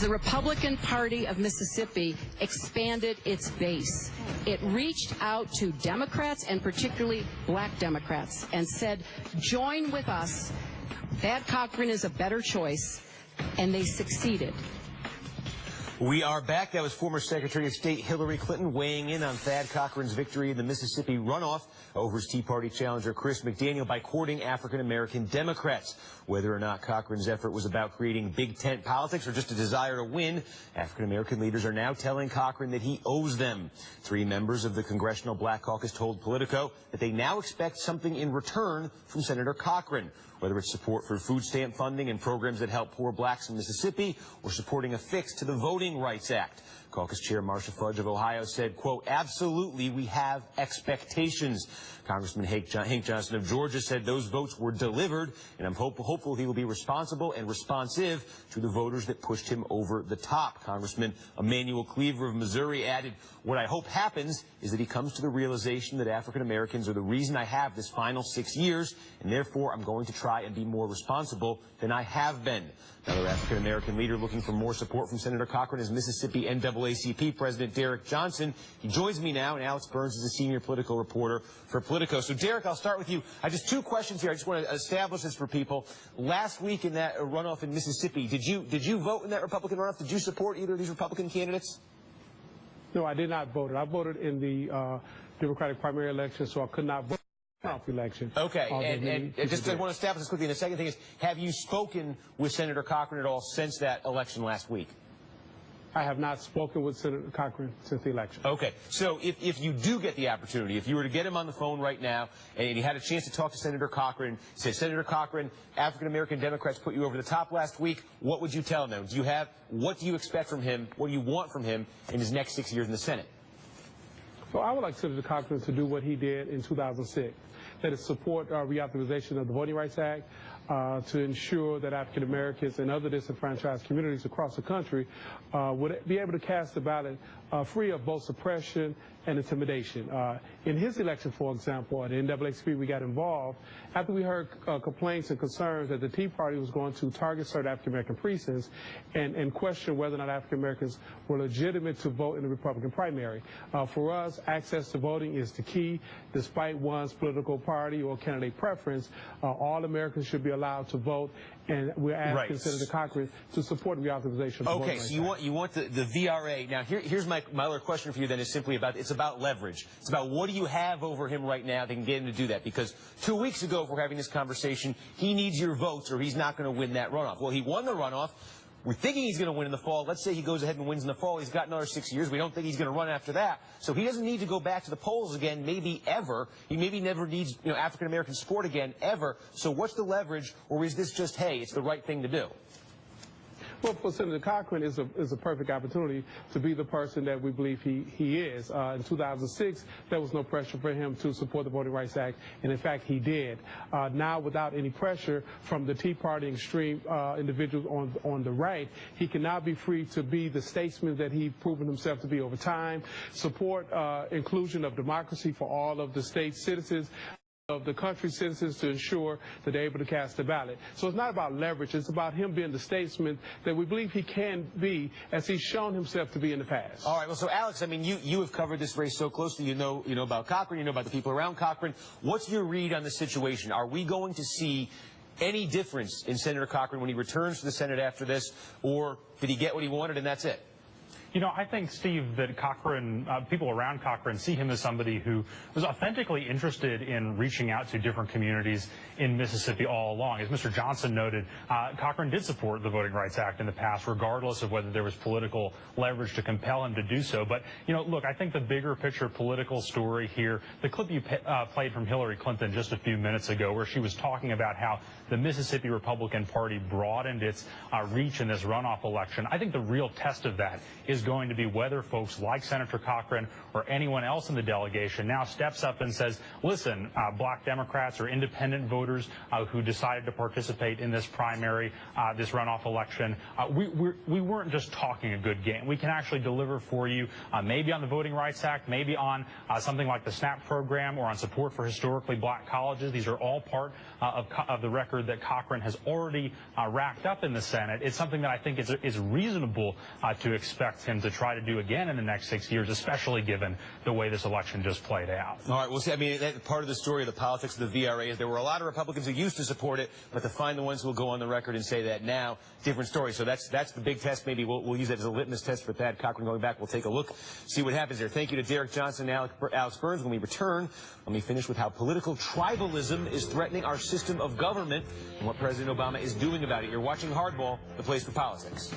The Republican Party of Mississippi expanded its base. It reached out to Democrats, and particularly black Democrats, and said, join with us. Thad Cochran is a better choice, and they succeeded. We are back. That was former Secretary of State Hillary Clinton weighing in on Thad Cochran's victory in the Mississippi runoff over his Tea Party challenger Chris McDaniel by courting African-American Democrats. Whether or not Cochran's effort was about creating big tent politics or just a desire to win, African-American leaders are now telling Cochran that he owes them. 3 members of the Congressional Black Caucus told Politico that they now expect something in return from Senator Cochran, whether it's support for food stamp funding and programs that help poor blacks in Mississippi or supporting a fix to the Voting Rights Act. Caucus Chair Marcia Fudge of Ohio said, quote, absolutely, we have expectations. Congressman Hank Johnson of Georgia said those votes were delivered, and I'm hopeful he will be responsible and responsive to the voters that pushed him over the top. Congressman Emanuel Cleaver of Missouri added, what I hope happens is that he comes to the realization that African Americans are the reason I have this final 6 years, and therefore I'm going to try and be more responsible than I have been. Another African-American leader looking for more support from Senator Cochran is Mississippi NAACP President Derek Johnson. He joins me now, and Alex Burns is a senior political reporter for Politico. So, Derek, I'll start with you. I just 2 questions here. I just want to establish this for people. Last week in that runoff in Mississippi, did you vote in that Republican runoff? Did you support either of these Republican candidates? No, I did not vote. I voted in the Democratic primary election, so I could not vote. Election. Okay, and just I want to establish this quickly. And the second thing is, have you spoken with Senator Cochran at all since that election last week? I have not spoken with Senator Cochran since the election. Okay, so if you do get the opportunity, if you were to get him on the phone right now and you had a chance to talk to Senator Cochran, say, Senator Cochran, African-American Democrats put you over the top last week, what would you tell him? What do you expect from him, what do you want from him in his next 6 years in the Senate? So I would like Senator Cochran to do what he did in 2006. That is support reauthorization of the Voting Rights Act to ensure that African Americans and other disenfranchised communities across the country would be able to cast the ballot free of both suppression and intimidation. In his election, for example, at the NAACP, we got involved after we heard complaints and concerns that the Tea Party was going to target certain African American precincts and question whether or not African Americans were legitimate to vote in the Republican primary. For us, access to voting is the key. Despite one's political party or candidate preference, all Americans should be allowed to vote, and we're asking Senator Cochran to support reauthorization of the Okay, so you want the VRA. Now, here's my other question for you then is simply it's about leverage. It's about what do you have over him right now that can get him to do that? Because 2 weeks ago, if we're having this conversation, he needs your votes or he's not going to win that runoff. Well, he won the runoff. We're thinking he's going to win in the fall. Let's say he goes ahead and wins in the fall. He's got another 6 years. We don't think he's going to run after that. So he doesn't need to go back to the polls again, maybe ever. He maybe never needs, African-American support again, ever. So what's the leverage, or is this just, hey, it's the right thing to do? Well, for Senator Cochran is a perfect opportunity to be the person that we believe he is. In 2006, there was no pressure for him to support the Voting Rights Act, and in fact, he did. Now, without any pressure from the Tea Party extreme individuals on the right, he can now be free to be the statesman that he's proven himself to be over time, support inclusion of democracy for all of the state citizens of the country's citizens to ensure that they're able to cast a ballot. So it's not about leverage. It's about him being the statesman that we believe he can be, as he's shown himself to be in the past. All right. Well, so Alex, I mean, you have covered this race so closely. You know about Cochran. You know about the people around Cochran. What's your read on the situation? Are we going to see any difference in Senator Cochran when he returns to the Senate after this, or did he get what he wanted and that's it? I think, Steve, that Cochran, people around Cochran see him as somebody who was authentically interested in reaching out to different communities in Mississippi all along. As Mr. Johnson noted, Cochran did support the Voting Rights Act in the past, regardless of whether there was political leverage to compel him to do so. But, look, I think the bigger picture political story here, the clip you played from Hillary Clinton just a few minutes ago, where she was talking about how the Mississippi Republican Party broadened its reach in this runoff election. I think the real test of that is going to be whether folks like Senator Cochran or anyone else in the delegation now steps up and says, listen, black Democrats or independent voters who decided to participate in this primary, this runoff election, we weren't just talking a good game. We can actually deliver for you, maybe on the Voting Rights Act, maybe on something like the SNAP program or on support for historically black colleges. These are all part of the record record that Cochran has already racked up in the Senate, it's something that I think is reasonable to expect him to try to do again in the next 6 years, especially given the way this election just played out. All right, we'll see. I mean, part of the story of the politics of the VRA is there were a lot of Republicans who used to support it, but to find the ones who will go on the record and say that now, different story. So that's the big test. Maybe we'll use that as a litmus test for Thad Cochran going back. We'll take a look, see what happens there. Thank you to Derek Johnson and Alex Burns. When we return, let me finish with how political tribalism is threatening our system of government and what President Obama is doing about it. You're watching Hardball, the place for politics.